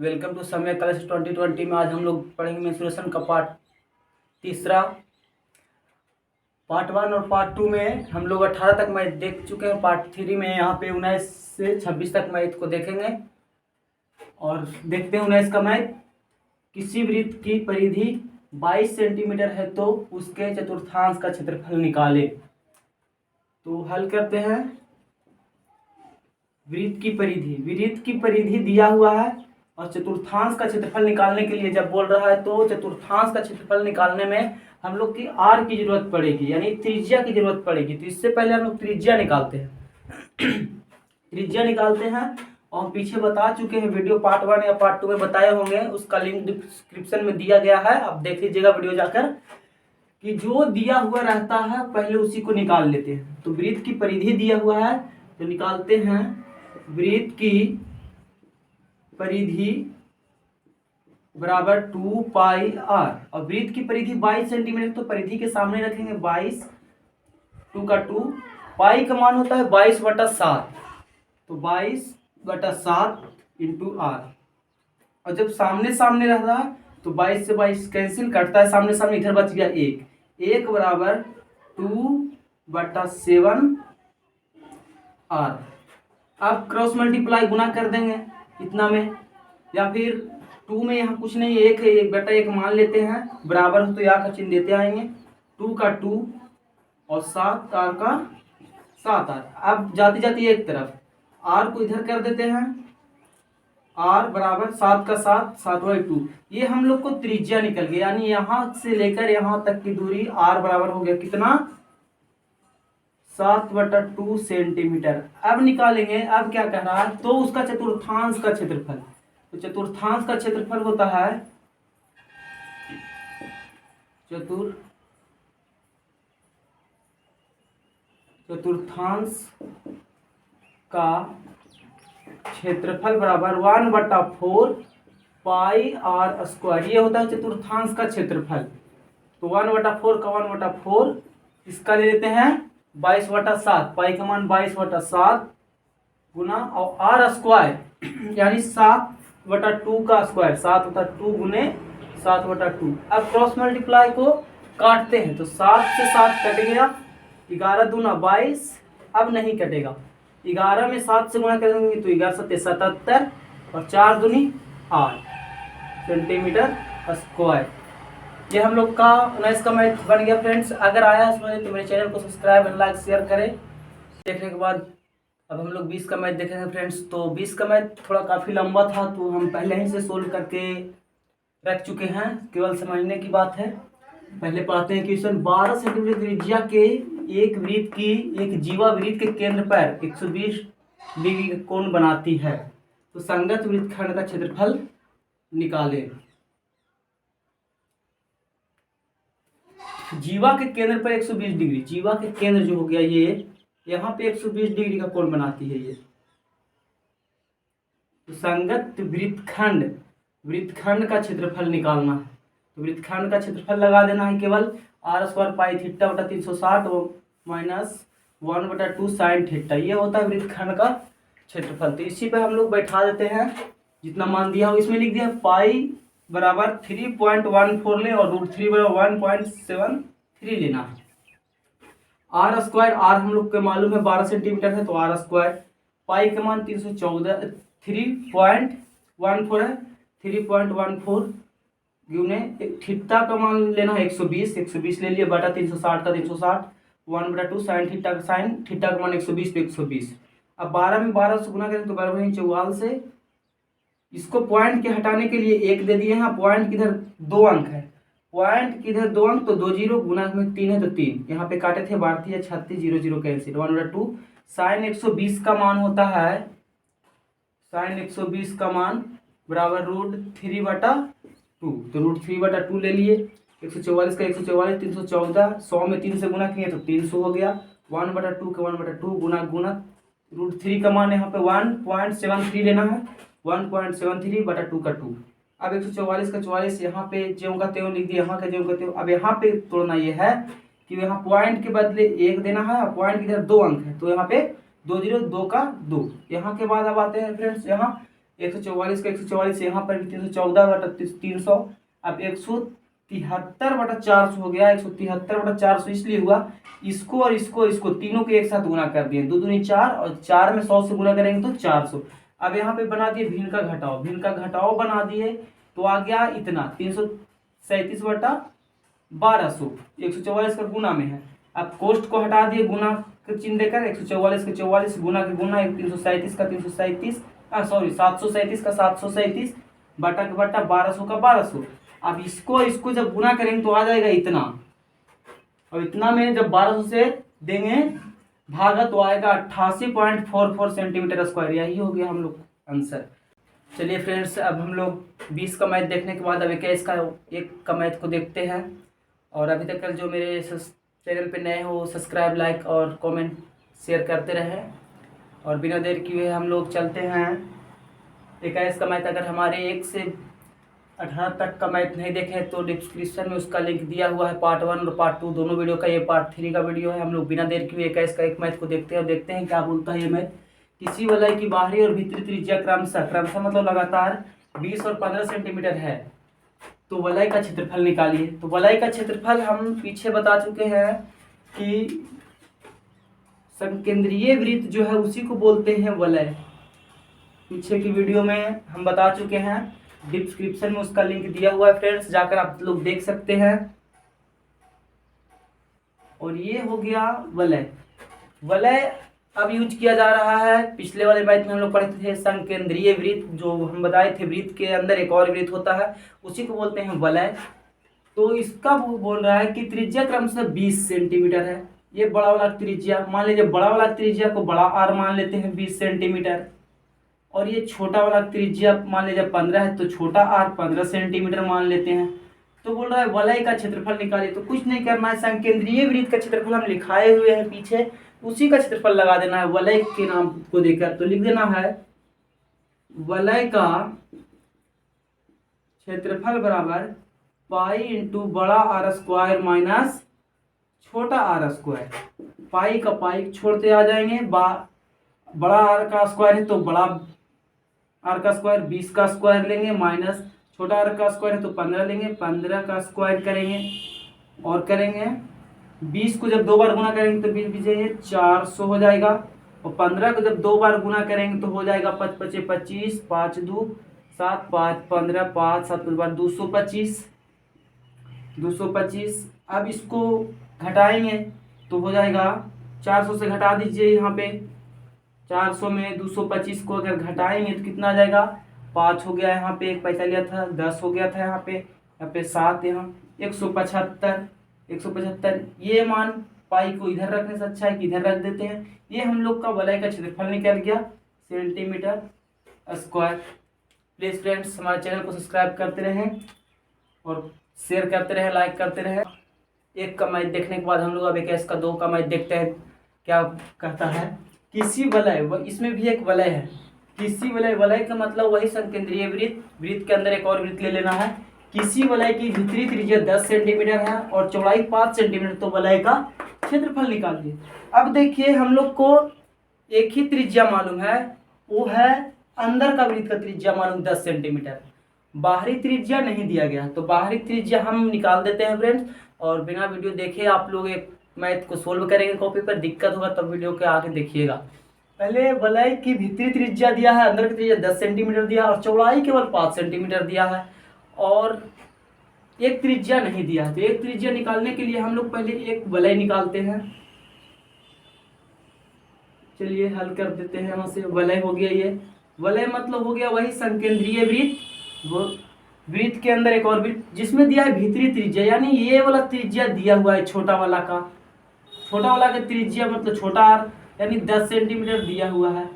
Welcome to समय class 2020 में आज हम लोग पढ़ेंगे मेंस्ट्रुएशन का पार्ट तीसरा। पार्ट 1 और पार्ट 2 में हम लोग 18 तक मैथ देख चुके हैं। पार्ट 3 में यहाँ पे 19 से 26 तक मैथ को देखेंगे और देखते हैं 19 का मैथ। किसी वृत्त की परिधि 22 सेंटीमीटर है तो उसके चतुर्थांश का क्षेत्रफल निकाले। तो हल करते हैं। वृत्त की परिधि दिया हुआ है और चतुर्थांश का क्षेत्रफल निकालने के लिए जब बोल रहा है तो चतुर्थांश का क्षेत्रफल निकालने में हम लोग की आर की जरूरत पड़ेगी, यानी त्रिज्या की जरूरत पड़ेगी। तो इससे पहले हम लोग त्रिज्या निकालते हैं। त्रिज्या निकालते हैं और पीछे बता चुके हैं, वीडियो पार्ट 1 या पार्ट 2 में बताए होंगे, उसका लिंक डिस्क्रिप्शन में दिया गया है, आप देख लीजिएगा वीडियो जाकर। कि जो दिया हुआ रहता है पहले उसी को निकाल लेते हैं। तो वृत्त की परिधि दिया हुआ है तो निकालते हैं। वृत्त की परिधि बराबर 2 पाई आर और वृत्त की परिधि 22 सेंटीमीटर, तो परिधि के सामने रखेंगे 22, 2 का 2, पाई का मान होता है 22/7, तो 22/7 इंटू आर। और जब सामने सामने रहता है तो 22 से 22 कैंसिल करता है, सामने सामने इधर बच गया 1 बराबर 2/7 आर। अब क्रॉस मल्टीप्लाई गुना कर देंगे इतना में, या फिर 2 में यहाँ कुछ नहीं, 1 है, 1/1 मान लेते हैं, बराबर हो तो यहाँ का चिन्ह देते आएंगे। 2 का 2 और 7 आर का 7 आर। अब जाती जाती एक तरफ आर को इधर कर देते हैं, आर बराबर 7 का 7, 7/2। ये हम लोग को त्रिज्या निकल गया, यानी यहाँ से लेकर यहाँ तक की दूरी आर बराबर हो गया कितना, 7/2 सेंटीमीटर। अब निकालेंगे, अब क्या कह रहा है, तो उसका चतुर्थांश का क्षेत्रफल। तो चतुर्थांश का क्षेत्रफल होता है चतुर्थांश का क्षेत्रफल बराबर 1/4 पाई आर स्क्वायर। ये होता है चतुर्थांश का क्षेत्रफल। तो 1/4 का 1/4 इसका ले लेते हैं 22/7, पाई का मान 22/7 गुना और आर स्क्वायर यानी 7/2 का स्क्वायर, 7/2 गुने 7/2। अब क्रॉस मल्टीप्लाई को काटते हैं तो 7 से 7 कट गया, 11 दूना 22, अब नहीं कटेगा। 11 में 7 से गुणा करेंगे तो 11 7 77 और 4 दूनी 8 सेंटीमीटर स्क्वायर। ये हम लोग का 19 का मैथ बन गया फ्रेंड्स। अगर आया समझ तो मेरे चैनल को सब्सक्राइब और लाइक शेयर करें। देखने के बाद अब हम लोग 20 का मैथ देखेंगे फ्रेंड्स। तो 20 का मैथ थोड़ा काफ़ी लंबा था तो हम पहले ही से सोल्व करके रख चुके हैं, केवल समझने की बात है। पहले पढ़ते हैं क्वेश्चन। 12 सेंटीमीटर त्रिज्या के एक वृत्त की एक जीवा वृत्त के केंद्र पर 120 डिग्री का कोण बनाती है, तो संगत वृत्तखंड का क्षेत्रफल निकालें। जीवा के केंद्र पर 120 डिग्री, जीवा के केंद्र जो हो गया ये, यहाँ पे 120 डिग्री का कोण बनाती है ये। तो संगत वृत्तखंड का क्षेत्रफल निकालना है। तो वृत्तखंड का क्षेत्रफल लगा देना है केवल r² पाई थीटा बटा 360 माइनस 1/2 साइन थीटा। ये होता है वृत्तखंड का क्षेत्रफल। तो इसी पे हम लोग बैठा देते हैं, जितना मान दिया हो इसमें लिख दिया। पाई बराबर 3.14 ले और √3 बराबर 1.73 लेना है। r², आर हम लोग के मालूम है 12 सेंटीमीटर है, तो r²। पाई का मान 314 3.14 है, 3.14 गुने थीटा का मान लेना है 120 ले लिए, बटा 360 का 360, 1/2 साइन थीटा का साइन, थीटा का मान 120 पे 120। अब 12 में 12 से गुना करें तो 12 वही 44 से। इसको पॉइंट के हटाने के लिए 1 दे दिए हैं, पॉइंट किधर 2 अंक है, पॉइंट किधर 2 अंक, तो 2 0 गुना में 3 है तो 3, यहाँ पे काटे थे 32 36 0 0 कैंसिल, 1/2 साइन 120 का मान होता है, साइन 120 का मान बराबर √3/2, तो √3/2 ले लिए। 144 का 144, 314, 100 में 3 से गुना किए तो 300 हो गया, 1/2 का 1/2 गुना √3 का मान यहाँ पे 1.73 लेना है, 1.73/2 का 2। अब 144 का 44 यहाँ पे ज्यों का त्यों लिख दिया, यहाँ का ज्यों का त्यों। अब यहाँ पे तोड़ना ये है कि यहाँ पॉइंट के बदले 1 देना है, पॉइंट की इधर 2 अंक है, तो यहाँ पे 2 0 2 का 2। यहाँ के बाद अब आते हैं फ्रेंड्स, यहाँ 144 का 144, यहाँ पर भी 314/300। अब 173/400 हो गया, 173/400 इसलिए हुआ, इसको और इसको तीनों को एक साथ गुना कर दिए, 2 दूनी 4 और 4 में 100 से गुना करेंगे तो 400। अब यहाँ पे बना दिए भिन्न का घटाओ बना दिए, तो आ गया इतना 337/1200, 144 का गुना में है। अब कोष्ट को हटा दिए, गुना का चिन्ह देकर 144 का 44, गुना का गुना, 337 का 337, सॉरी 737 का 737, बटा का बटा, 1200 का 1200। अब इसको जब गुना करेंगे तो आ जाएगा इतना, और इतना में जब 1200 से देंगे भागा तो आएगा 88.44 सेंटीमीटर स्क्वायर। यही हो गया हम लोग आंसर। चलिए फ्रेंड्स, अब हम लोग 20 का मैथ देखने के बाद अब 21 का एक का मैथ को देखते हैं। और अभी तक जो मेरे चैनल पे नए हो, सब्सक्राइब, लाइक और कमेंट शेयर करते रहें। और बिना देर किए हम लोग चलते हैं 21 का मैथ। अगर हमारे 1 से 18 तक का मैथ नहीं देखे तो डिस्क्रिप्शन में उसका लिंक दिया हुआ है, पार्ट 1 और पार्ट 2 दोनों वीडियो का। ये पार्ट 3 का वीडियो है। हम लोग बिना देर किए 21 का एक मैथ को देखते हैं और देखते हैं क्या बोलता है ये मैथ। किसी वलय की बाहरी और भीतरी त्रिज्या क्रमशः मतलब लगातार 20 और 15 सेंटीमीटर है, तो वलय का क्षेत्रफल निकालिए। तो वलय का क्षेत्रफल हम पीछे बता चुके हैं कि संकेंद्रीय वृत्त जो है उसी को बोलते हैं वलय। पीछे की वीडियो में हम बता चुके हैं, डिस्क्रिप्शन में उसका लिंक दिया हुआ है फ्रेंड्स, जाकर आप लोग देख सकते हैं। और ये हो गया वलय अब यूज किया जा रहा है। पिछले वाले मैथ में हम लोग पढ़े थे संकेंद्रीय वृत्त, जो हम बताए थे वृत्त के अंदर एक और वृत्त होता है, उसी को बोलते हैं वलय। तो इसका वो बोल रहा है कि त्रिज्या क्रमशः 20 सेंटीमीटर है। ये बड़ा वाला त्रिज्या मान लीजिए, बड़ा वाला त्रिज्या को बड़ा आर मान लेते हैं 20 सेंटीमीटर, और ये छोटा वाला त्रिज्या मान लीजिए 15 है तो छोटा आर 15 सेंटीमीटर मान लेते हैं। तो बोल रहा है वलय का क्षेत्रफल निकालिए। तो कुछ नहीं करना है, संकेंद्रीय वृत्त का क्षेत्रफल हम लिखाए हुए हैं पीछे, उसी का क्षेत्रफल लगा देना है वलय के नाम को देकर। तो लिख देना है वलय का क्षेत्रफल बराबर पाई इंटू बड़ा आर स्क्वायर माइनस छोटा आर स्क्वायर। पाई का पाई छोड़ते आ जाएंगे, बड़ा आर का स्क्वायर है तो बड़ा आर का स्क्वायर 20 का स्क्वायर लेंगे, माइनस छोटा आर का स्क्वायर है तो 15 लेंगे, 15 का स्क्वायर करेंगे और करेंगे 20 को जब 2 बार गुना करेंगे तो 20 बीजेंगे 400 हो जाएगा, और 15 को जब 2 बार गुना करेंगे तो हो जाएगा 5 पचे 25, 5 2 7, 5 15, 5 7 बार 225। अब इसको घटाएंगे तो हो जाएगा 400 से घटा दीजिए, यहाँ पे 400 में 225 को अगर घटाएंगे तो कितना आ जाएगा, 5 हो गया, यहाँ पे 1 पैसा लिया था, 10 हो गया था, यहाँ पे 7, यहाँ 175। ये मान पाई को इधर रखने से अच्छा है कि इधर रख देते हैं। ये हम लोग का वलय का क्षेत्रफल निकल गया सेंटीमीटर स्क्वायर। प्लीज फ्रेंड्स हमारे चैनल को सब्सक्राइब करते रहें और शेयर करते रहें, लाइक करते रहें। एक का मैथ देखने के बाद हम लोग अब 21 का 2 का मैथ देखते हैं क्या कहता है। किसी वलय, इसमें भी एक वलय है, किसी वलय का मतलब वही संकेंद्रीय वृत्त के अंदर एक और वृत्त ले लेना है। किसी वलय की भीतरी त्रिज्या 10 सेंटीमीटर है और चौड़ाई 5 सेंटीमीटर, तो वलय का क्षेत्रफल निकालिए। अब देखिए हम लोग को एक ही त्रिज्या मालूम है, वो है अंदर का वृत्त का त्रिज्या मालूम 10 सेंटीमीटर, बाहरी त्रिज्या नहीं दिया गया। तो बाहरी त्रिज्या हम निकाल देते हैं फ्रेंड्स, और बिना वीडियो देखे आप लोग एक मैथ को सोल्व करेंगे कॉपी पर, दिक्कत होगा तब वीडियो के आगे देखिएगा। पहले वलय की भीतरी त्रिज्या दिया है, अंदर की त्रिज्या 10 सेंटीमीटर दिया और चौड़ाई केवल 5 सेंटीमीटर दिया है, और एक त्रिज्या नहीं दिया है। तो एक त्रिज्या निकालने के लिए हम लोग पहले एक वलय निकालते हैं। चलिए हल कर देते हैं। यहाँ से वलय हो गया, ये वलय मतलब हो गया वही संकेंद्रीय वृत्त, वो वृत्त के अंदर एक और वृत्त जिसमें दिया है भीतरी त्रिज्या, यानी ये वाला त्रिज्या दिया हुआ है छोटा वाला का, छोटा वाला का त्रिज्या मतलब छोटा आर यानी 10 सेंटीमीटर दिया हुआ है।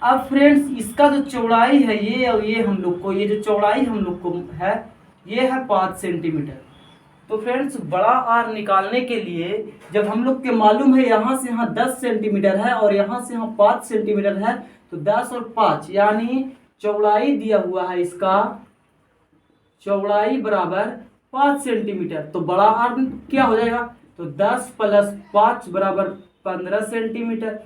अब फ्रेंड्स इसका जो चौड़ाई है ये, और ये हम लोग को, ये जो चौड़ाई हम लोग को है ये है 5 सेंटीमीटर। तो फ्रेंड्स बड़ा आर निकालने के लिए जब हम लोग के मालूम है यहाँ से यहाँ 10 सेंटीमीटर है और यहाँ से यहाँ 5 सेंटीमीटर है, तो 10 और 5 यानी चौड़ाई दिया हुआ है, इसका चौड़ाई बराबर 5 सेंटीमीटर। तो बड़ा आर क्या हो जाएगा, तो 10 + 5 बराबर 15 सेंटीमीटर।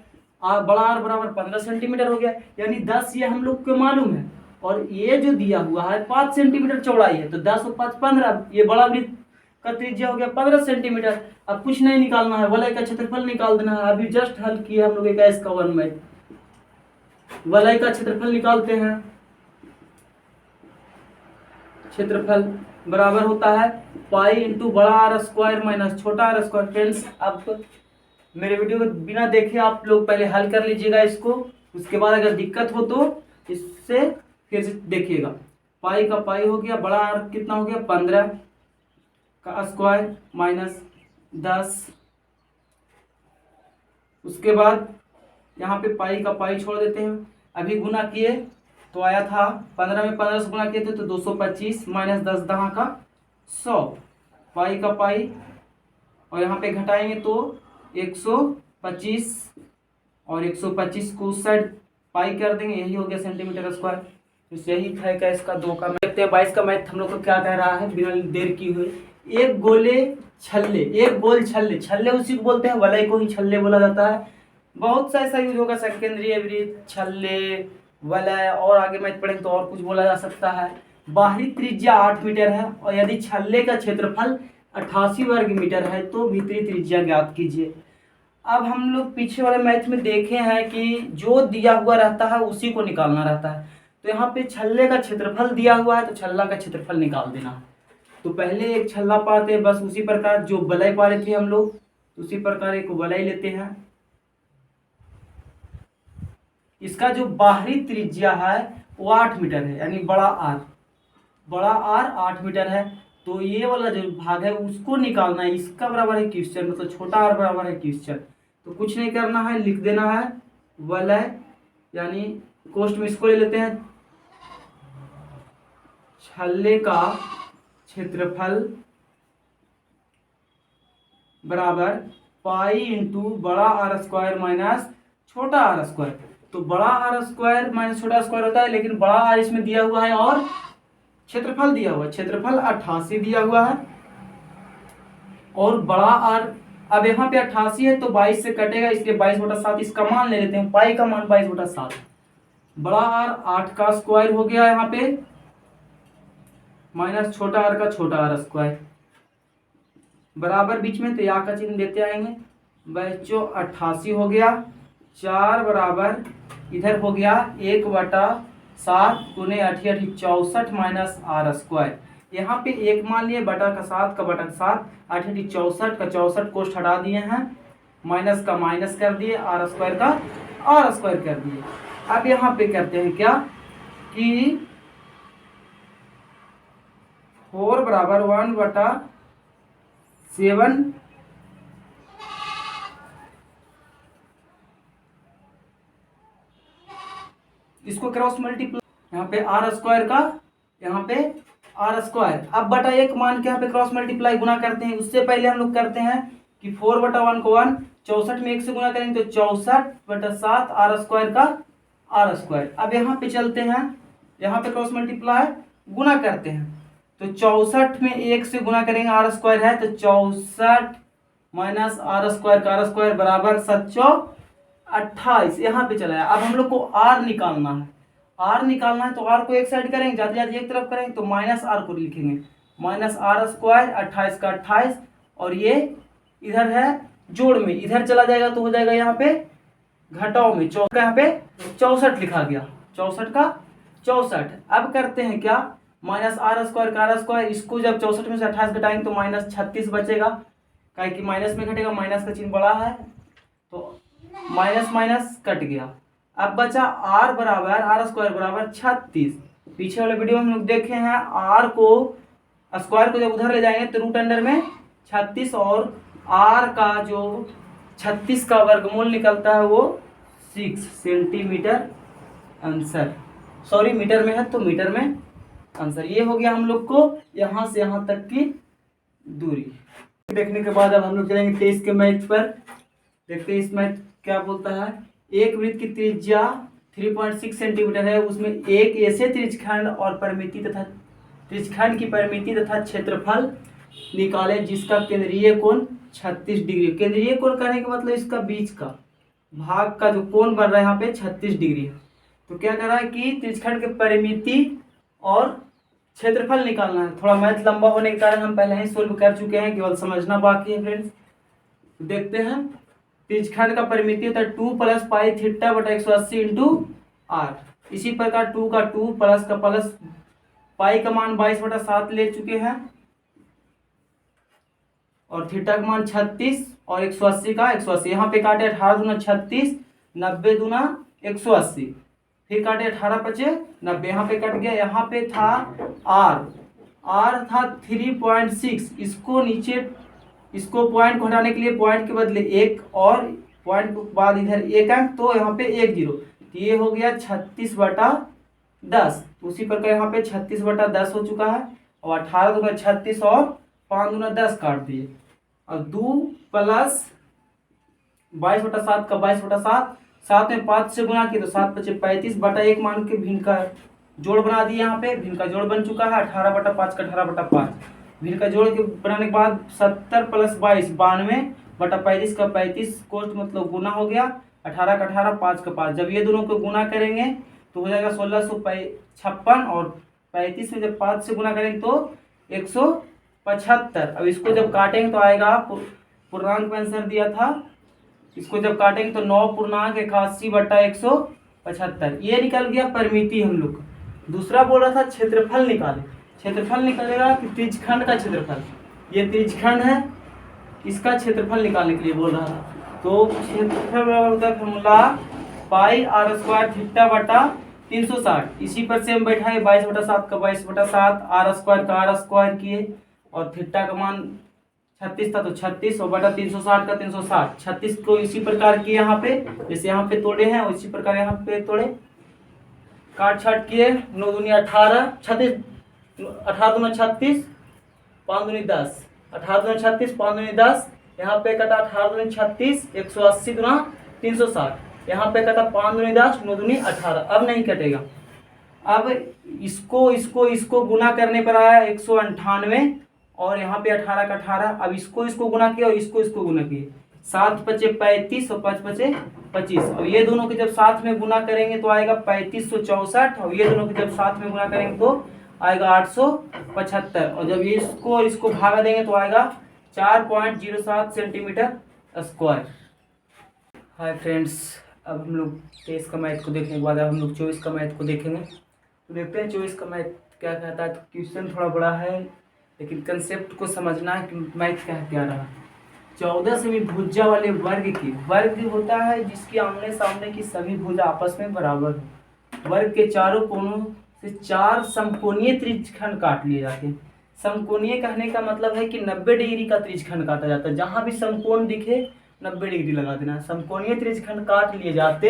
बड़ा आर बराबर 15 सेंटीमीटर हो गया, यानी 10 ये हम लोग को मालूम है और ये जो दिया हुआ है 5 सेंटीमीटर चौड़ाई है, तो 10 और 5 15, ये बड़ा वृत्त का त्रिज्या हो गया 15 सेंटीमीटर। अब कुछ नहीं निकालना है, वलय का क्षेत्रफल निकाल देना है। अभी जस्ट हल किया हम लोग एक इसका 1 में, वलय का क्षेत्रफल निकालते हैं। क्षेत्रफल बराबर होता है पाई इंटू बड़ा आर स्क्वायर माइनस छोटा आर स्क्वायर। फ्रेंड्स, अब मेरे वीडियो को बिना देखे आप लोग पहले हल कर लीजिएगा इसको, उसके बाद अगर दिक्कत हो तो इससे फिर से देखिएगा। पाई का पाई हो गया, बड़ा आर कितना हो गया 15 का स्क्वायर माइनस 10। उसके बाद यहाँ पे पाई का पाई छोड़ देते हैं। अभी गुना किए तो आया था 15 में 15 से गुना किए थे तो 225 माइनस 10 दहा का 100, पाई का पाई, और यहाँ पे घटाएंगे तो 125 और 125 को उस साइड पाई कर देंगे, यही हो गया सेंटीमीटर स्क्वायर। तो यही था का इसका 2 का। देखते हैं 22 का मैथ हम लोग को क्या कह रहा है बिना देर की हुए। एक गोले छल्ले, एक गोल छल्ले, छल्ले उसी को बोलते हैं, वलय को ही छल्ले बोला जाता है। बहुत सा ऐसा यूज होगा, संकेंद्रीय वृत्त, छल्ले, वलय, और आगे मैथ पढ़ेंगे तो और कुछ बोला जा सकता है। बाहरी त्रिज्या 8 मीटर है और यदि छल्ले का क्षेत्रफल 88 वर्ग मीटर है तो भीतरी त्रिज्या ज्ञात कीजिए। अब हम लोग पीछे वाले मैथ में देखे हैं कि जो दिया हुआ रहता है उसी को निकालना रहता है। तो यहाँ पे छल्ले का क्षेत्रफल दिया हुआ है तो छल्ला का क्षेत्रफल निकाल देना है। तो पहले एक छल्ला पाते हैं, बस उसी प्रकार जो वलय पा रहे थे हम लोग, उसी प्रकार एक वलय लेते हैं। इसका जो बाहरी त्रिज्या है वो 8 मीटर है, यानी बड़ा आर 8 मीटर है। तो ये वाला जो भाग है उसको निकालना है, इसका बराबर है क्वेश्चन, मतलब छोटा आर बराबर है क्वेश्चन। तो कुछ नहीं करना है, लिख देना है वलय, यानी कोष्ठ में इसको ले लेते हैं, छल्ले का क्षेत्रफल बराबर पाई इंटू बड़ा आर स्क्वायर माइनस छोटा आर स्क्वायर। तो बड़ा आर स्क्वायर माइनस छोटा स्क्वायर होता है, लेकिन बड़ा आर इसमें दिया हुआ है और क्षेत्रफल दिया हुआ है, क्षेत्रफल 88 दिया हुआ है और बड़ा आर, अब यहाँ पे 88 है तो 22 से कटेगा, इसलिए 22/7 इसका मान ले लेते हैं, पाई का मान 22/7। बड़ा आर 8 का स्क्वायर हो गया यहाँ पे माइनस छोटा आर का छोटा आर स्क्वायर, बराबर बीच में तो या का चिन्ह देते आएंगे। बच्चों 88 हो गया, 4 बराबर इधर हो गया 1/7 गुने 88 64 माइनस आर स्क्वायर। यहाँ पे 1 मान लिए, बटा का 7 का बटा का 7, 88 64 का 64 कोष्ठ हटा दिए हैं, माइनस का माइनस कर दिए, आर स्क्वायर का आर स्क्वायर कर दिए। अब यहाँ पे करते हैं क्या कि 4 बराबर 1/7 इसको क्रॉस मल्टीप्लाई, यहाँ पे आर स्क्वायर का यहाँ पे आर स्क्वायर, अब बटा 1 मान के यहाँ पे क्रॉस मल्टीप्लाई गुना करते हैं। उससे पहले हम लोग करते हैं कि 4/1 को 1, 64 में 1 से गुना करेंगे तो 64/7 आर स्क्वायर का आर स्क्वायर। अब यहाँ पे चलते हैं, यहाँ पे क्रॉस मल्टीप्लाई गुना करते हैं तो 64 में 1 से गुना करेंगे, आर स्क्वायर है तो 64 माइनस आर स्क्वायर का आर स्क्वायर बराबर 728। यहाँ पे चला है। अब हम लोग को आर निकालना है, आर निकालना है तो आर को एक साइड करेंगे, जाते जाते एक तरफ करेंगे तो माइनस आर को लिखेंगे, माइनस आर स्क्वायर 28 का 28, और ये इधर है जोड़ में, इधर चला जाएगा तो हो जाएगा यहाँ पे घटाओ में 64 का यहाँ पे 64 लिखा गया, 64 का 64। अब करते हैं क्या, माइनस आर स्क्वायर का आर स्क्वायर, इसको जब 64 में से 28 घटाएंगे तो माइनस 36 बचेगा, क्या कि माइनस में घटेगा, माइनस का चिन्ह बड़ा है तो माइनस माइनस कट गया। अब बचा आर बराबर आर स्क्वायर बराबर 36। पीछे वाले वीडियो में हम लोग देखे हैं आर को स्क्वायर को जब उधर ले जाएंगे तो रूट अंडर में 36, और आर का जो 36 का वर्गमूल निकलता है वो 6 सेंटीमीटर आंसर, सॉरी मीटर में है तो मीटर में आंसर। ये हो गया हम लोग को यहाँ से यहाँ तक की दूरी। देखने के बाद अब हम लोग चलेंगे 23 के मैथ पर। देखते हैं इस मैथ क्या बोलता है। एक वृत्त की त्रिज्या 3.6 सेंटीमीटर है, उसमें एक ऐसे त्रिज्यखंड और परिमिति तथा त्रिज्यखंड की परिमिति तथा क्षेत्रफल निकालें जिसका केंद्रीय कोण 36 डिग्री। केंद्रीय कोण कहने का मतलब इसका बीच का भाग का जो कोण बन रहा है यहाँ पे 36 डिग्री है। तो क्या करा है कि त्रिज्यखंड के परिमिति और क्षेत्रफल निकालना है। थोड़ा मैथ लंबा होने के कारण हम पहले ही सोल्व कर चुके हैं, केवल समझना बाकी है फ्रेंड्स। तो देखते हैं, त्रिज्यखंड का परिमिति होता है 2 + पाई थीटा बटा 180 इंटू आर। इसी प्रकार 2 का 2 प्लस का प्लस, पाई का मान 22/7 ले चुके हैं और थीटा का मान 36 और 180 का 180। यहाँ पे काटे 18 दूना 36, 90 दूना 180, फिर काटे 18 × 90, यहाँ पे कट गया। यहाँ पे था आर था 3.6, इसको नीचे, इसको पॉइंट को हटाने के लिए पॉइंट के बदले 1 और पॉइंट के बाद इधर 1 अंक, तो यहाँ पे 1 0, तो ये हो गया 36/10। उसी प्रकार यहाँ पे 36/10 हो चुका है और 18 दूना 36 और 5 दूना 10 काट दिए और 2 + 22/7 का 22/7, 7 में 5 से गुणा किए तो 7 × 5 = 35/1 मान के भिन्न का जोड़ बना दिए। यहाँ पे भिन्न का जोड़ बन चुका है 18/5 का 18/5। भिन्न का जोड़ के बनाने के बाद 70 + 22 92/35 का 35 कोष्ट मतलब गुना हो गया, 18 का 18 5 का 5। जब ये दोनों को गुना करेंगे तो हो जाएगा 1656 और 35 में जब 5 से गुना करेंगे तो 175। अब इसको जब काटेंगे तो आएगा, पूर्णांक में आंसर दिया था, इसको जब काटेंगे तो 9.81/175 ये निकल गया परिमिति हम लोग। दूसरा बोल रहा था क्षेत्रफल निकाले। क्षेत्रफल निकलेगा कि त्रिज्यखंड का क्षेत्रफल, ये त्रिज्यखंड है, इसका क्षेत्रफल निकालने के लिए बोल रहा था। तो क्षेत्रफल होता है फॉर्मूला πr² थीटा बटा 360। इसी पर से हम बैठाए 22/7 का 22/7, r² का r² किए और थीटा का मान 36 था तो 36 और बटा 360 का 360। 36 को इसी प्रकार किए यहाँ पे, जैसे यहाँ पे तोड़े हैं उसी प्रकार यहाँ पे तोड़े, काट छाट किए। 9 दूनी 18, 36, 18 दूना 36, 5 दूनी 10, 18 दूना 36, 5 दूनी 10, यहाँ पे कटा 18 दूनी 36, 180 दूना 360, यहाँ पे कटा 5 दूनी 10, 9 दूनी 18। अब नहीं कटेगा। अब इसको गुना करने पर आया 198 और यहाँ पे 18 का 18। अब इसको गुना किया और इसको गुना किए, 7 × 5 = 35 और 5 × 5 = 25। और ये दोनों के जब साथ में गुना करेंगे तो आएगा 3564 और ये दोनों के जब साथ में गुना करेंगे तो आएगा 875 और जब इसको भागा देंगे तो आएगा 4.07 सेंटीमीटर²। हाय फ्रेंड्स, अब हम लोग 23 का मैथ को देखने के बाद अब हम लोग 24 का मैथ को देखेंगे। तो देखते हैं 24 का मैथ क्या कहता है। तो क्वेश्चन थोड़ा बड़ा है लेकिन कंसेप्ट को समझना है कि मैथ क्या रहा। 14 सेमी भुजा वाले वर्ग होता है जिसकी आमने सामने की सभी भुजा आपस में बराबर हो। वर्ग के चारों कोनों से 4 समकोणीय त्रिज्यखंड काट लिए जाते हैं। समकोणीय कहने का मतलब है कि 90 डिग्री का त्रिज्यखंड काटा जाता है। जहां भी समकोण दिखे 90 डिग्री लगा देना। समकोणीय त्रिज्यखंड काट लिए जाते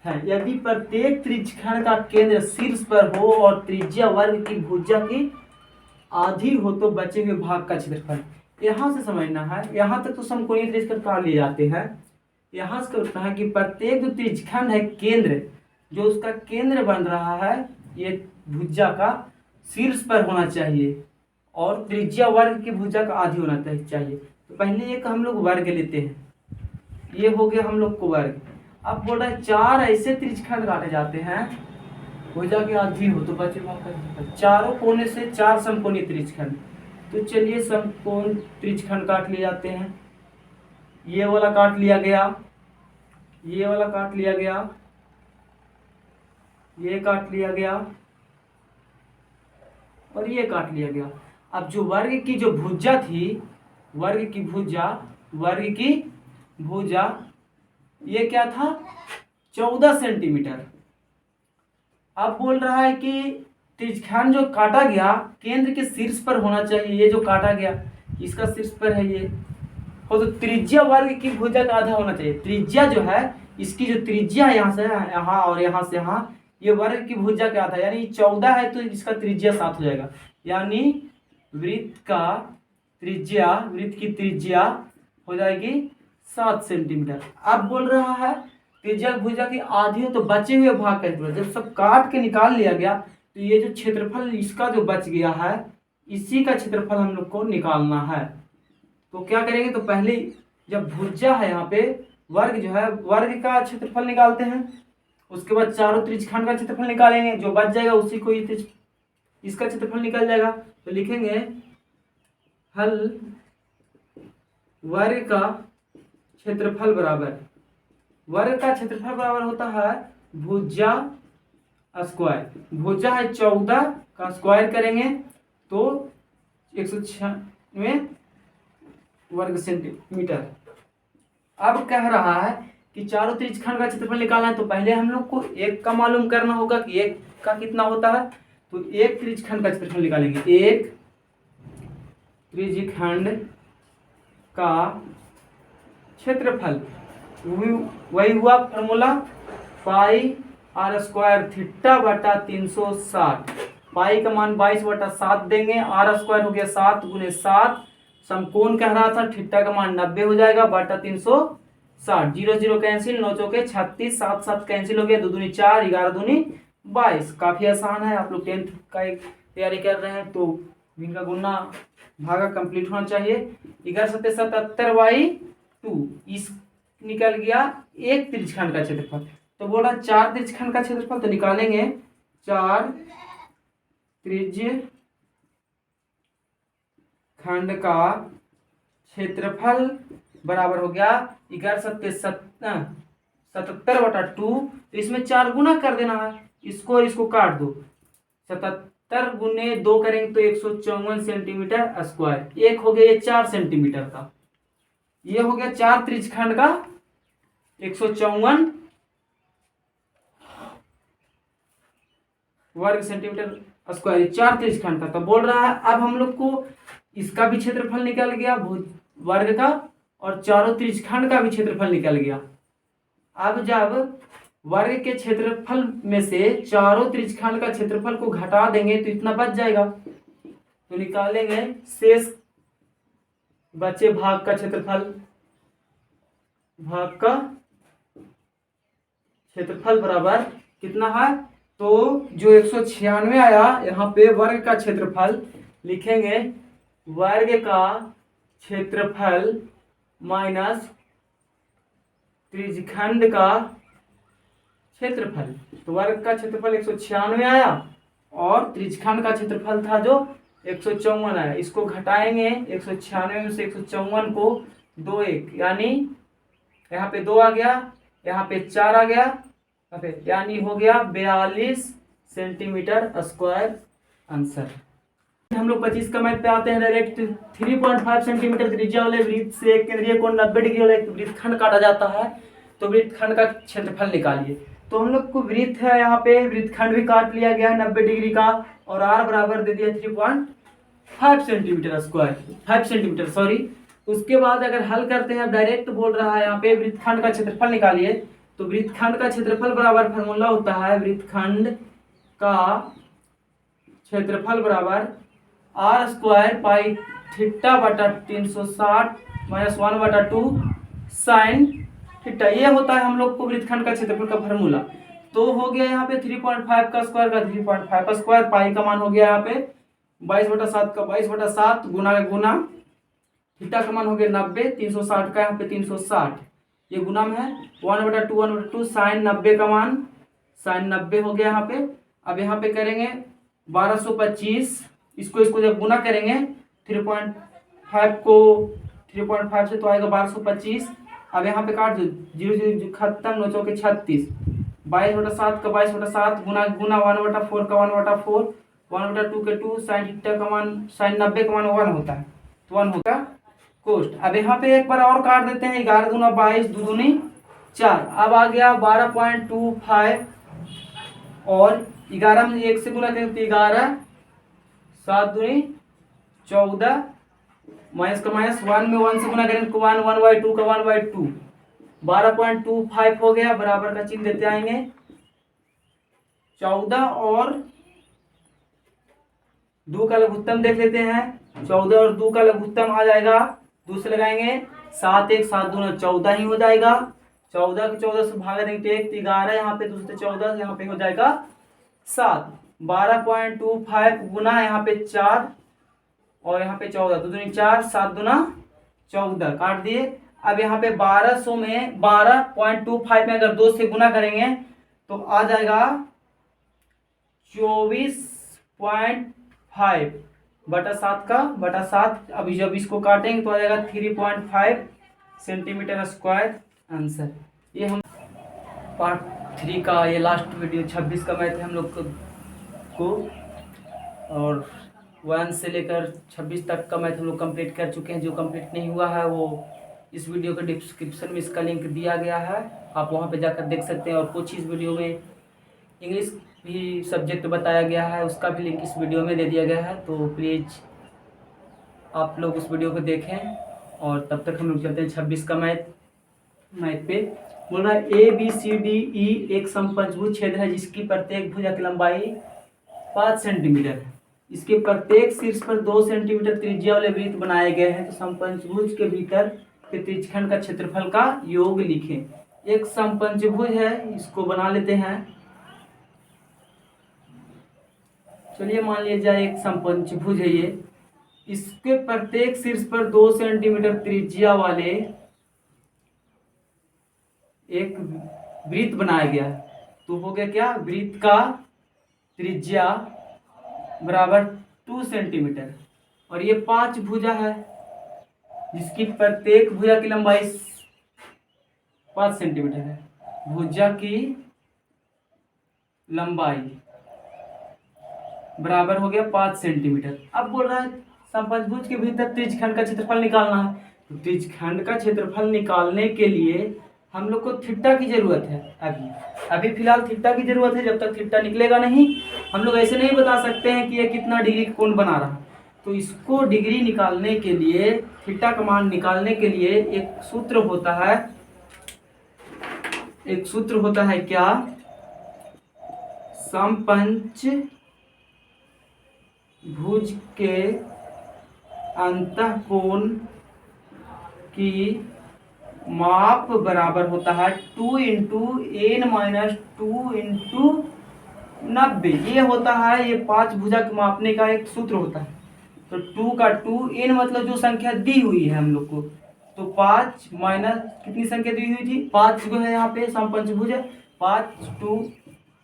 हैं यदि प्रत्येक त्रिज्यखंड का केंद्र शीर्ष पर हो और त्रिज्या वर्ग की भुजा की आधी हो तो बचे हुए भाग का क्षेत्रफल। यहाँ से समझना है, यहाँ तक तो समकोणीय त्रिज्यखंड काट लिए जाते हैं। यहाँ से कहना है कि प्रत्येक जो त्रिज्यखंड है केंद्र, जो उसका केंद्र बन रहा है ये भुजा का शीर्ष पर होना चाहिए और त्रिज्या वर्ग की भुजा का आधी होना चाहिए। तो पहले एक हम लोग वर्ग लेते हैं, ये हो गया हम लोग को वर्ग। अब बोल रहा है 4 ऐसे त्रिज्यखंड काटे जाते हैं भुजा की आधी हो तो बचे भाग का, चारों कोने से 4 समकोणीय त्रिज्यखंड। तो चलिए समकोण त्रिज्यखंड काट लिए जाते हैं। ये वाला काट लिया गया, ये वाला काट लिया गया, ये काट लिया गया और ये काट लिया गया। अब जो वर्ग की जो भुजा थी, वर्ग की भुजा ये क्या था 14 सेंटीमीटर। अब बोल रहा है कि त्रिज्यखंड जो काटा गया केंद्र के शीर्ष पर होना चाहिए। ये जो काटा गया इसका शीर्ष पर है ये हो तो त्रिज्या वर्ग की भुजा का आधा होना चाहिए। त्रिज्या जो है इसकी जो त्रिज्या है यहाँ से यहाँ और यहाँ से यहाँ, ये वर्ग की भुजा का आधा यानी 14 है तो इसका त्रिज्या 7 हो जाएगा। यानी वृत्त की त्रिज्या हो जाएगी 7 सेंटीमीटर। अब बोल रहा है त्रिज्या भुजा की आधी हो तो बचे हुए भाग का क्षेत्रफल। जब सब काट के निकाल लिया गया तो ये जो क्षेत्रफल इसका जो बच गया है इसी का क्षेत्रफल हम लोग को निकालना है। तो क्या करेंगे, तो पहले जब भुजा है यहाँ पे वर्ग जो है वर्ग का क्षेत्रफल निकालते हैं उसके बाद चारों त्रिज्यखंड का क्षेत्रफल निकालेंगे, जो बच जाएगा उसी को इसका क्षेत्रफल निकल जाएगा। तो लिखेंगे हल वर्ग का क्षेत्रफल बराबर, वर्ग का क्षेत्रफल बराबर होता है भुजा स्क्वायर। भुजा है 14 का स्क्वायर करेंगे तो 196 वर्ग सेंटीमीटर। अब कह रहा है कि चारों त्रिज्यखंड का क्षेत्रफल निकालना है, तो पहले हम लोग को एक का मालूम करना होगा कि एक का कितना होता है। तो एक त्रिज्यखंड का क्षेत्रफल निकालेंगे, एक त्रिज्यखंड का क्षेत्रफल वही हुआ formula pi r square theta बटा 360। पाई का मान 22/7 देंगे, आर स्क्वायर हो गया 7 गुने 7, समकोण कह रहा था, थीटा का मान 90 हो जाएगा बटा 360। 0 0 कैंसिल, 9 चौके 36, 7 7 कैंसिल हो गया, 2 दूनी 4, 11 दूनी 22। काफी आसान है। आप लोग 10th का एक तैयारी कर रहे हैं तो इनका गुना भागा कंप्लीट होना चाहिए। 11 7 77/2 इस निकल गया एक त्रिज्यखंड का क्षेत्रफल। तो बोला 4 त्रिज्यखंड का क्षेत्रफल, तो निकालेंगे 4 त्रिज्यखंड का क्षेत्रफल बराबर हो गया 11 7 77/2। तो इसमें 4 गुना कर देना है, इसको और इसको काट दो। 77 गुने 2 करेंगे तो 154 सेंटीमीटर स्क्वायर। एक हो गया ये 4 सेंटीमीटर का, ये हो गया 4 त्रिज्यखंड का 154 वर्ग सेंटीमीटर स्क्वायर, 4 त्रिज्यखंड का। तो बोल रहा है अब हम लोग को इसका भी क्षेत्रफल निकल गया वर्ग का, और चारों त्रिज्यखंड का भी क्षेत्रफल निकल गया। अब जब वर्ग के क्षेत्रफल में से चारों त्रिज्यखंड का क्षेत्रफल को घटा देंगे तो इतना बच जाएगा। तो निकालेंगे शेष बचे भाग का क्षेत्रफल, भाग का क्षेत्रफल बराबर कितना है। तो जो 196 आया यहाँ पे वर्ग का क्षेत्रफल लिखेंगे, वर्ग का क्षेत्रफल माइनस त्रिज्यखंड का क्षेत्रफल। तो वर्ग का क्षेत्रफल 196 आया और त्रिज्यखंड का क्षेत्रफल था जो 154 आया। इसको घटाएंगे 196 में से 154 को 2 1, यानी यहाँ पे 2 आ गया, यहाँ पे 4 आ गया, यानी हो गया 42 सेंटीमीटर स्क्वायर आंसर। हम लोग 25 का मैथ पे आते हैं डायरेक्ट। 3.5 सेंटीमीटर त्रिज्या वाले वृत्त से एक केंद्रीय कोण 90 डिग्री वाला एक वृत्तखंड काटा जाता है, तो वृत्तखंड का क्षेत्रफल निकालिए। तो हम लोग को वृत्त है, यहाँ पे वृत्तखंड भी काट लिया गया है 90 डिग्री का, और आर बराबर दे दिया 3.5 सेंटीमीटर स्क्वायर, 5 सेंटीमीटर सॉरी। उसके बाद अगर हल करते हैं, डायरेक्ट बोल रहा है यहाँ पे वृत्तखंड का क्षेत्रफल निकालिए। तो वृत्तखंड का क्षेत्रफल बराबर फॉर्मूला होता है वृत्तखंड का क्षेत्रफल बराबर आर स्क्वायर पाई थीटा बटा 360 माइनस 1/2 साइन थीटा। ये होता है हम लोग को वृत्तखंड का क्षेत्रफल का फॉर्मूला। तो हो गया यहाँ पे 3.5 का स्क्वायर का 3.5 का स्क्वायर, पाई का मान हो गया यहाँ पे 22/7 का 22/7 गुना गुना, थीटा का मान हो गया 90, 360 का यहाँ पे 360, ये गुना में है 1/2 साइन 90 का मान साइन 90 हो गया यहाँ पे। अब यहाँ पे करेंगे 1225, इसको जब गुना करेंगे 3.5 को 3.5 से तो आएगा 1225। अब यहाँ पे काट दो, 0 0 खत्म, 9 चौके 36, 22/7 का 22/7 गुना गुना 1/4 का 1/4, 1/2 के 2, साइन थीटा का मान साइन 90 का मान 1 होता है, तो 1 होगा कोष्ट। अब यहाँ पे एक बार और काट देते हैं, 11 दूना 22, 2 दूनी 4। अब आ गया 12.25 और 11 में 1 से गुना करें तो 11, 7 दूनी 14, माइनस का माइनस 1 में 1 से गुना करें तो 1 1/2 का 1/2, 12.25 हो गया, बराबर का चिन्ह देते आएंगे 14 और 2 का लघुत्तम देख लेते हैं। 14 और 2 का लघुत्तम आ जाएगा, 2 से लगाएंगे 7 1 7 दूना 14 ही हो जाएगा। 14 को 14 से भागा देंगे तो 1 11, यहाँ पे 2 से 14, यहाँ पे हो जाएगा 7। 12.25 गुना यहाँ पे 4 और यहाँ पे 14, 2 दूनी 4, 7 दूना 14, काट दिए। अब यहाँ पे 1200 में 12.25 में अगर 2 से गुना करेंगे तो आ जाएगा 24.5 बटा 7 का बटा 7। अभी जब इसको काटेंगे तो आ जाएगा 3.5 सेंटीमीटर स्क्वायर आंसर। ये हम पार्ट 3 का ये लास्ट वीडियो 26 का मैथ है हम लोग को और 1 से लेकर 26 तक का मैथ हम लोग कंप्लीट कर चुके हैं। जो कंप्लीट नहीं हुआ है वो इस वीडियो के डिस्क्रिप्शन में इसका लिंक दिया गया है, आप वहां पे जाकर देख सकते हैं। और कुछ इस वीडियो में इंग्लिश भी सब्जेक्ट बताया गया है, उसका भी लिंक इस वीडियो में दे दिया गया है। तो प्लीज़ आप लोग उस वीडियो को देखें। और तब तक हम लोग चलते हैं 26 का मैथ पे। बोल रहा है ABCDE एक समपंचभुज छेद है जिसकी प्रत्येक भुजा की लंबाई 5 सेंटीमीटर है। इसके प्रत्येक शीर्ष पर 2 सेंटीमीटर त्रिज्या वाले वृत्त बनाए गए हैं। तो समपंचभुज के भीतर के त्रिज्यखंड का क्षेत्रफल का योग लिखें। एक समपंचभुज है, इसको बना लेते हैं। चलिए मान लिया जाए एक समपंचभुज है ये। इसके प्रत्येक शीर्ष पर 2 सेंटीमीटर त्रिज्या वाले एक वृत्त बनाया गया है। तो हो गया क्या, वृत्त का त्रिज्या बराबर 2 सेंटीमीटर और ये 5 भुजा है जिसकी प्रत्येक भुजा की लंबाई 5 सेंटीमीटर है। भुजा की लंबाई बराबर हो गया 5 सेंटीमीटर। अब बोल रहा है समपंचभुज के भीतर त्रिज्यखंड का क्षेत्रफल निकालना है। तो त्रिज्यखंड का क्षेत्रफल निकालने के लिए हम लोग को थीटा की जरूरत है। अभी फिलहाल थीटा की जरूरत है। जब तक थीटा निकलेगा नहीं हम लोग ऐसे नहीं बता सकते हैं कि ये कितना डिग्री कोण बना रहा। तो इसको डिग्री निकालने के लिए, थीटा का मान निकालने के लिए एक सूत्र होता है क्या, समपंचभुज के अंतःकोण की माप बराबर होता है 2 × n-2 × 90। ये होता है, ये 5 भुजा के मापने का एक सूत्र होता है। तो 2 का 2 n मतलब जो संख्या दी हुई है हम लोग को, तो 5 माइनस कितनी संख्या दी हुई थी, 5 जो है यहाँ पे समपंचभुज है। 5 2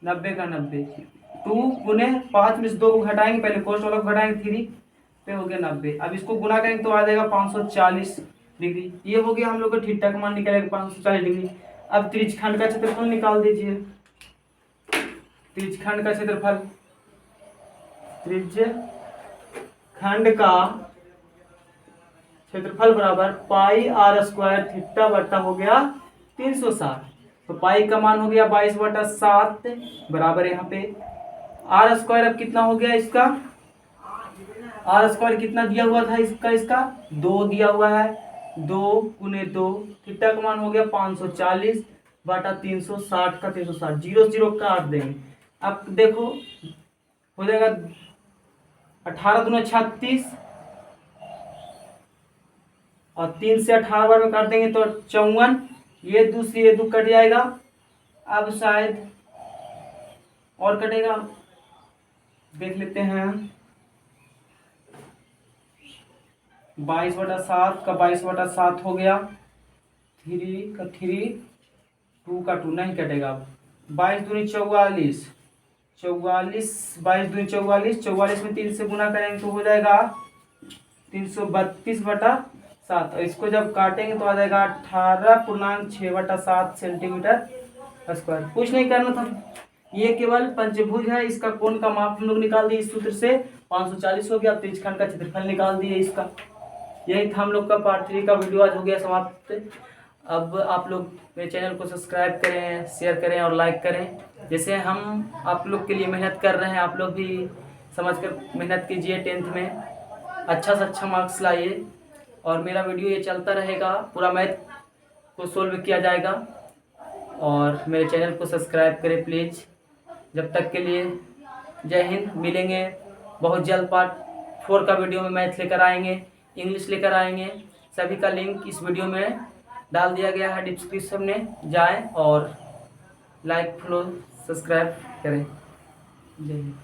90 का 90, 2 गुने 5 में से 2 को घटाएंगे, पहले कोष्ठ वाला को घटाएंगे 3 पे हो गया 90। अब इसको गुना करेंगे तो आ जाएगा 540 डिग्री। ये हो गया हम लोग को थीटा का मान निकलेगा 540 डिग्री। अब त्रिज्यखंड का क्षेत्रफल निकाल दीजिए। त्रिज्यखंड का क्षेत्रफल, त्रिज्यखंड का क्षेत्रफल बराबर पाई r स्क्वायर थीटा बटा हो गया 360। तो पाई का मान हो गया 22/7 बराबर यहाँ पे r स्क्वायर। अब कितना हो गया इसका, r स्क्वायर कितना दिया हुआ था इसका 2 दिया हुआ है। 2 गुने 2, थीटा का मान हो गया 540 बटा 360 का 360, 0 0 काट देंगे। अब देखो हो जाएगा 18 दूना 36 और 3 से 18 बार में काट देंगे तो 54। ये 2 से ये 2 कट जाएगा। अब शायद और कटेगा, देख लेते हैं। 22/7 का 22/7 हो गया। 3 का 3, 2 का 2 नहीं कटेगा। 22 दूनी 44, 22 दूनी 44, 44 में 3 से गुना करेंगे तो हो जाएगा 332/7। और इसको जब काटेंगे तो आ जाएगा 18.6/7 सेंटीमीटर स्क्वायर। कुछ नहीं करना था, ये केवल पंचभुज है, इसका कोण का माप हम लोग निकाल दिए इस सूत्र से 540 हो गया। अब त्रिज्यखंड का क्षेत्रफल निकाल दिए इसका। यही था हम लोग का पार्ट 3 का वीडियो, आज हो गया समाप्त। अब आप लोग मेरे चैनल को सब्सक्राइब करें, शेयर करें और लाइक करें। जैसे हम आप लोग के लिए मेहनत कर रहे हैं, आप लोग भी समझकर मेहनत कीजिए। 10th में अच्छा से अच्छा मार्क्स लाइए और मेरा वीडियो ये चलता रहेगा, पूरा मैथ को सोल्व किया जाएगा। और मेरे चैनल को सब्सक्राइब करें प्लीज़। जब तक के लिए जय हिंद। मिलेंगे बहुत जल्द। पार्ट 4 का वीडियो में मैथ लेकर आएंगे, इंग्लिश लेकर आएंगे। सभी का लिंक इस वीडियो में डाल दिया गया है डिस्क्रिप्शन में, जाएं और लाइक फॉलो सब्सक्राइब करें। जय हिंद।